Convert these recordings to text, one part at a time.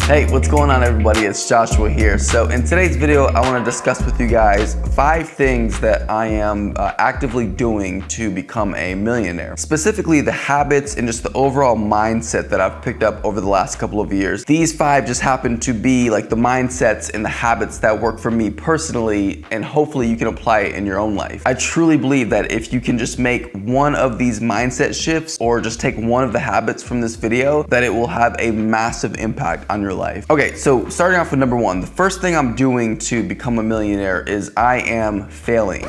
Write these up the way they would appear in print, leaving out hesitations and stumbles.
Hey, what's going on everybody? It's Joshua here. So in today's video, I want to discuss with you guys 5 things that I am actively doing to become a millionaire. Specifically the habits and just the overall mindset that I've picked up over the last couple of years. These 5 just happen to be like the mindsets and the habits that work for me personally, and hopefully you can apply it in your own life. I truly believe that if you can just make one of these mindset shifts or just take one of the habits from this video, that it will have a massive impact on your life. Okay, so starting off with number 1, the first thing I'm doing to become a millionaire is I am failing.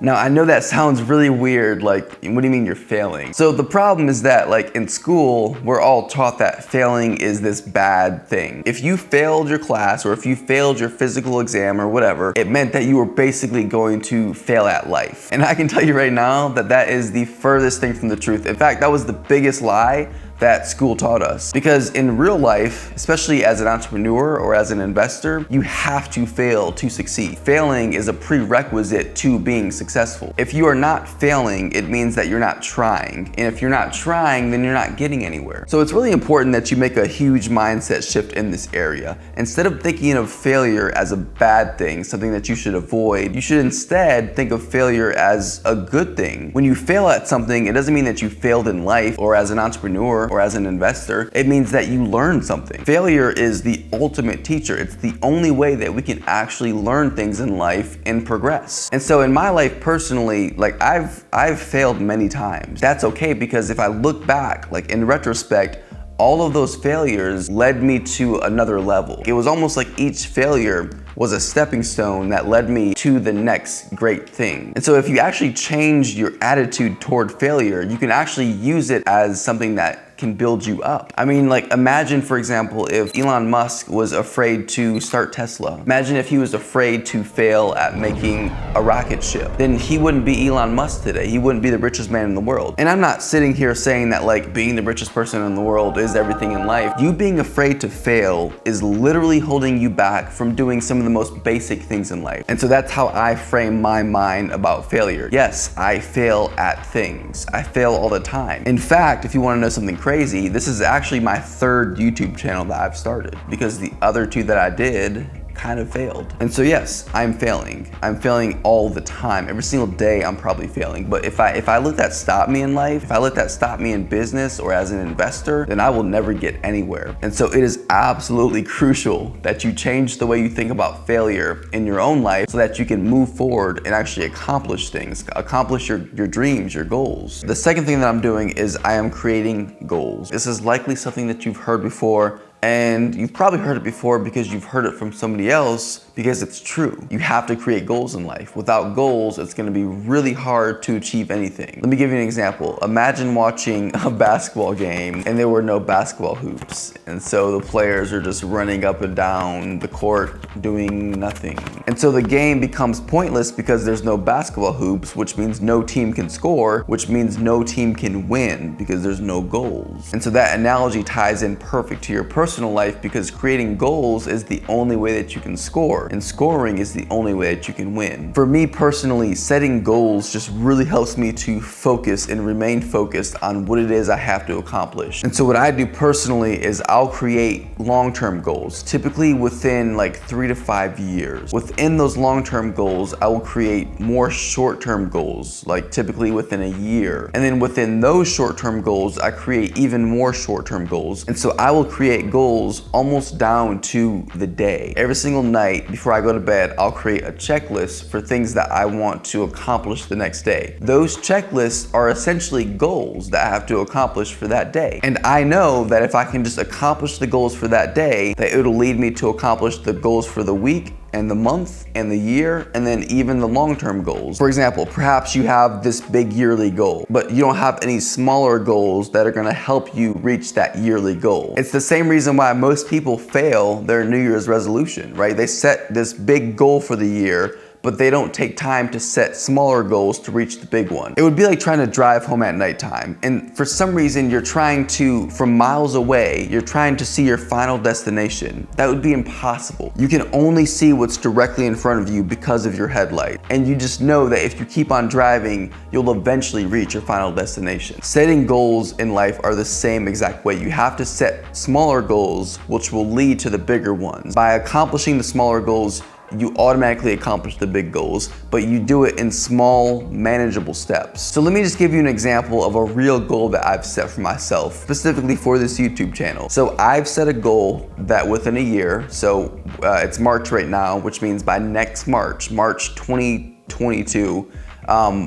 Now, I know that sounds really weird, like, what do you mean you're failing? So the problem is that, like, in school, we're all taught that failing is this bad thing. If you failed your class or if you failed your physical exam or whatever, it meant that you were basically going to fail at life. And I can tell you right now that that is the furthest thing from the truth. In fact, that was the biggest lie that school taught us. Because in real life, especially as an entrepreneur or as an investor, you have to fail to succeed. Failing is a prerequisite to being successful. If you are not failing, it means that you're not trying. And if you're not trying, then you're not getting anywhere. So it's really important that you make a huge mindset shift in this area. Instead of thinking of failure as a bad thing, something that you should avoid, you should instead think of failure as a good thing. When you fail at something, it doesn't mean that you failed in life or as an entrepreneur or as an investor. It means that you learned something. Failure is the ultimate teacher. It's the only way that we can actually learn things in life and progress. And so in my life personally, like I've failed many times. That's okay, because if I look back, like in retrospect, all of those failures led me to another level. It was almost like each failure was a stepping stone that led me to the next great thing. And so if you actually change your attitude toward failure, you can actually use it as something that can build you up. I mean, like, imagine, for example, if Elon Musk was afraid to start Tesla. Imagine if he was afraid to fail at making a rocket ship. Then he wouldn't be Elon Musk today. He wouldn't be the richest man in the world. And I'm not sitting here saying that, like, being the richest person in the world is everything in life. You being afraid to fail is literally holding you back from doing some of the most basic things in life. And so that's how I frame my mind about failure. Yes, I fail at things. I fail all the time. In fact, if you want to know something crazy, this is actually my 3rd YouTube channel that I've started, because the other 2 that I did kind of failed. And so yes, I'm failing. I'm failing all the time. Every single day I'm probably failing. But if I let that stop me in life, if I let that stop me in business or as an investor, then I will never get anywhere. And so it is absolutely crucial that you change the way you think about failure in your own life so that you can move forward and actually accomplish things, accomplish your dreams, your goals. The second thing that I'm doing is I am creating goals. This is likely something that you've heard before, and you've probably heard it before because you've heard it from somebody else, because it's true. You have to create goals in life. Without goals, it's gonna be really hard to achieve anything. Let me give you an example. Imagine watching a basketball game and there were no basketball hoops. And so the players are just running up and down the court doing nothing. And so the game becomes pointless because there's no basketball hoops, which means no team can score, which means no team can win because there's no goals. And so that analogy ties in perfect to your personal life, because creating goals is the only way that you can score, and scoring is the only way that you can win. For me personally, setting goals just really helps me to focus and remain focused on what it is I have to accomplish. And so what I do personally is I'll create long-term goals, typically within like 3 to 5 years. Within those long-term goals, I will create more short-term goals, like typically within a year. And then within those short-term goals, I create even more short-term goals. And so I will create goals almost down to the day. Every single night before I go to bed, I'll create a checklist for things that I want to accomplish the next day. Those checklists are essentially goals that I have to accomplish for that day. And I know that if I can just accomplish the goals for that day, that it'll lead me to accomplish the goals for the week and the month and the year, and then even the long-term goals. For example, perhaps you have this big yearly goal, but you don't have any smaller goals that are gonna help you reach that yearly goal. It's the same reason why most people fail their New Year's resolution, right? They set this big goal for the year, but they don't take time to set smaller goals to reach the big one. It would be like trying to drive home at nighttime, and for some reason you're trying to, from miles away, you're trying to see your final destination. That would be impossible. You can only see what's directly in front of you because of your headlight, and you just know that if you keep on driving, you'll eventually reach your final destination. Setting goals in life are the same exact way. You have to set smaller goals, which will lead to the bigger ones. By accomplishing the smaller goals, you automatically accomplish the big goals, but you do it in small, manageable steps. So let me just give you an example of a real goal that I've set for myself, specifically for this YouTube channel. So I've set a goal that within a year, so it's March right now, which means by next March 2022,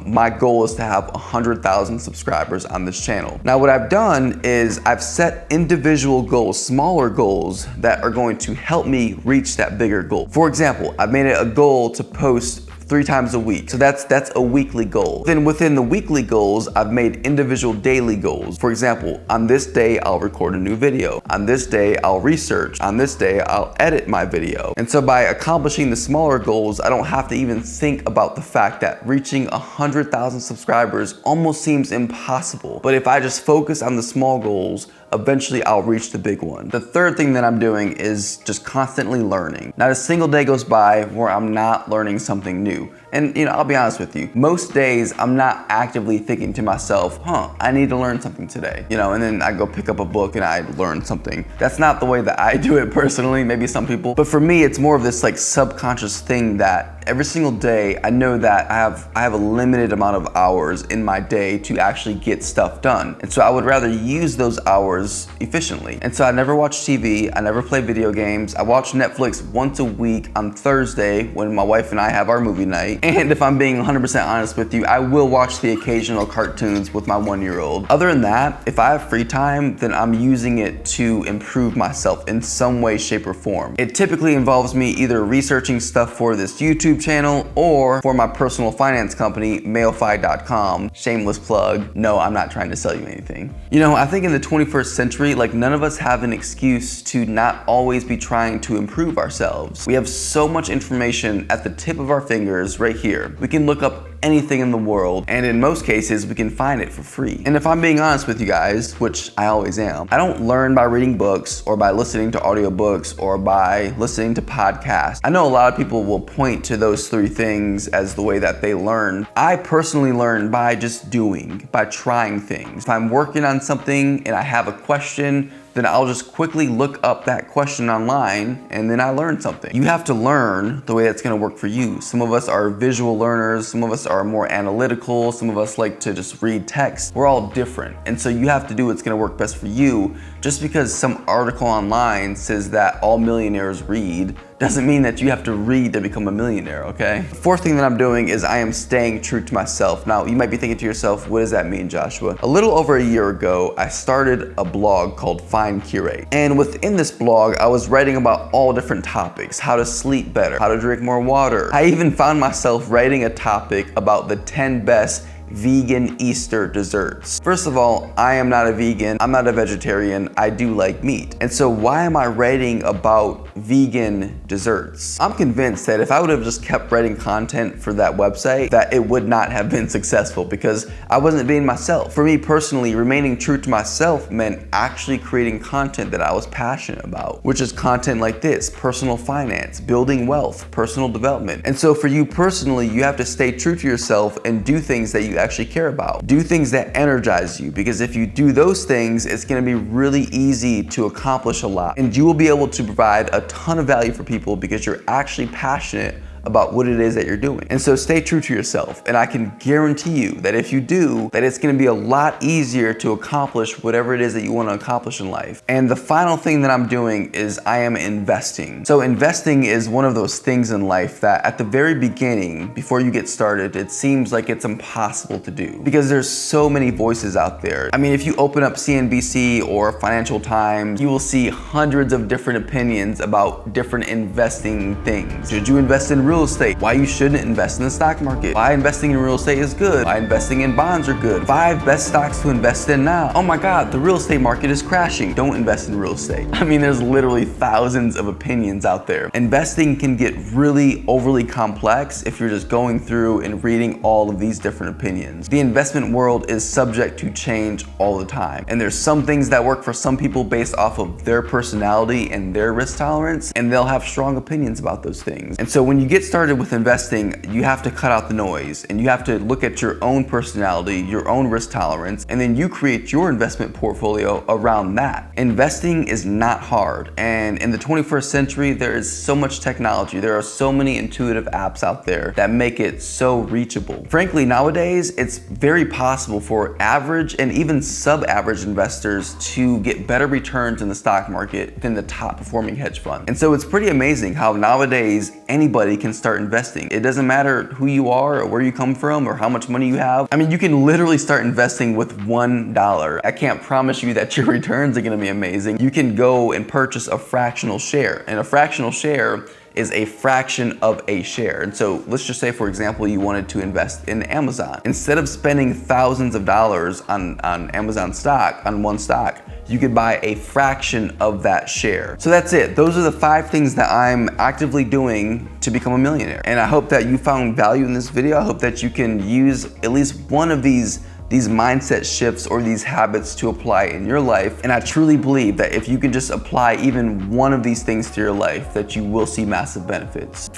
my goal is to have 100,000 subscribers on this channel. Now what I've done is I've set individual goals, smaller goals that are going to help me reach that bigger goal. For example, I've made it a goal to post 3 times a week. So that's a weekly goal. Then within the weekly goals, I've made individual daily goals. For example, on this day, I'll record a new video. On this day, I'll research. On this day, I'll edit my video. And so by accomplishing the smaller goals, I don't have to even think about the fact that reaching 100,000 subscribers almost seems impossible. But if I just focus on the small goals, eventually I'll reach the big one. The third thing that I'm doing is just constantly learning. Not a single day goes by where I'm not learning something new. And I'll be honest with you, most days I'm not actively thinking to myself, I need to learn something today. And then I go pick up a book and I learn something. That's not the way that I do it personally, maybe some people. But for me, it's more of this like subconscious thing that every single day I know that I have a limited amount of hours in my day to actually get stuff done. And so I would rather use those hours efficiently. And so I never watch TV, I never play video games. I watch Netflix once a week on Thursday when my wife and I have our movie night. And if I'm being 100% honest with you, I will watch the occasional cartoons with my 1-year-old. Other than that, if I have free time, then I'm using it to improve myself in some way, shape, or form. It typically involves me either researching stuff for this YouTube channel or for my personal finance company, Mayo.com. Shameless plug. No, I'm not trying to sell you anything. I think in the 21st century, none of us have an excuse to not always be trying to improve ourselves. We have so much information at the tip of our fingers right here. We can look up anything in the world, and in most cases, we can find it for free. And if I'm being honest with you guys, which I always am, I don't learn by reading books or by listening to audiobooks or by listening to podcasts. I know a lot of people will point to those 3 things as the way that they learn. I personally learn by just doing, by trying things. If I'm working on something and I have a question, then I'll just quickly look up that question online and then I learn something. You have to learn the way that's gonna work for you. Some of us are visual learners, some of us are more analytical, some of us like to just read text. We're all different. And so you have to do what's gonna work best for you. Just because some article online says that all millionaires read doesn't mean that you have to read to become a millionaire, okay? The fourth thing that I'm doing is I am staying true to myself. Now, you might be thinking to yourself, what does that mean, Joshua? A little over a year ago, I started a blog called Find Curate. And within this blog, I was writing about all different topics, how to sleep better, how to drink more water. I even found myself writing a topic about the 10 best vegan Easter desserts. First of all, I am not a vegan, I'm not a vegetarian, I do like meat. And so why am I writing about vegan desserts? I'm convinced that if I would have just kept writing content for that website, that it would not have been successful because I wasn't being myself. For me personally, remaining true to myself meant actually creating content that I was passionate about, which is content like this, personal finance, building wealth, personal development. And so for you personally, you have to stay true to yourself and do things that you actually care about. Do things that energize you, because if you do those things, it's gonna be really easy to accomplish a lot. And you will be able to provide a ton of value for people because you're actually passionate about what it is that you're doing. And so stay true to yourself. And I can guarantee you that if you do, that it's gonna be a lot easier to accomplish whatever it is that you wanna accomplish in life. And the final thing that I'm doing is I am investing. So investing is one of those things in life that at the very beginning, before you get started, it seems like it's impossible to do because there's so many voices out there. I mean, if you open up CNBC or Financial Times, you will see hundreds of different opinions about different investing things. Should you invest in real real estate, why you shouldn't invest in the stock market, why investing in real estate is good, why investing in bonds are good, 5 best stocks to invest in now. Oh my God, the real estate market is crashing. Don't invest in real estate. I mean, there's literally thousands of opinions out there. Investing can get really overly complex if you're just going through and reading all of these different opinions. The investment world is subject to change all the time. And there's some things that work for some people based off of their personality and their risk tolerance, and they'll have strong opinions about those things. And so when you get started with investing, you have to cut out the noise and you have to look at your own personality, your own risk tolerance, and then you create your investment portfolio around that. Investing is not hard. And in the 21st century, there is so much technology. There are so many intuitive apps out there that make it so reachable. Frankly, nowadays, it's very possible for average and even sub-average investors to get better returns in the stock market than the top performing hedge fund. And so it's pretty amazing how nowadays anybody can start investing. It doesn't matter who you are or where you come from or how much money you have. I mean, you can literally start investing with $1. I can't promise you that your returns are gonna be amazing. You can go and purchase a fractional share, and a fractional share is a fraction of a share. And so let's just say, for example, you wanted to invest in Amazon. Instead of spending thousands of dollars on Amazon stock, on one stock, you could buy a fraction of that share. So that's it. Those are the 5 things that I'm actively doing to become a millionaire. And I hope that you found value in this video. I hope that you can use at least one of these mindset shifts or these habits to apply in your life. And I truly believe that if you can just apply even one of these things to your life, that you will see massive benefits.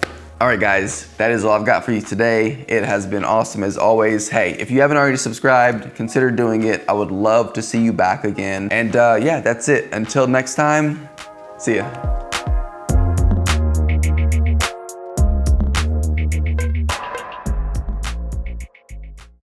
All right, guys, that is all I've got for you today. It has been awesome as always. Hey, if you haven't already subscribed, consider doing it. I would love to see you back again. And yeah, that's it. Until next time, see ya.